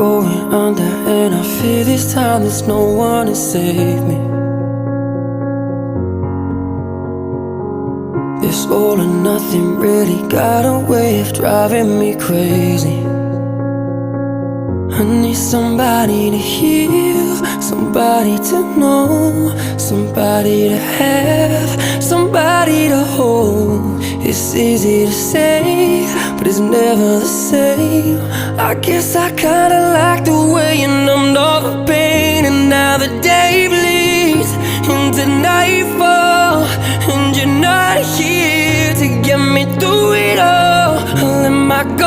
going under, and I fear this time there's no one to save me. This all or nothing really got a way of driving me crazy. I need somebody to heal, somebody to know, somebody to have, somebody to hold. It's easy to say, but it's never the same. I guess I kinda like the way you numbed all the pain, and now the day bleeds into nightfall, and you're not here to get me through it all. I let my guard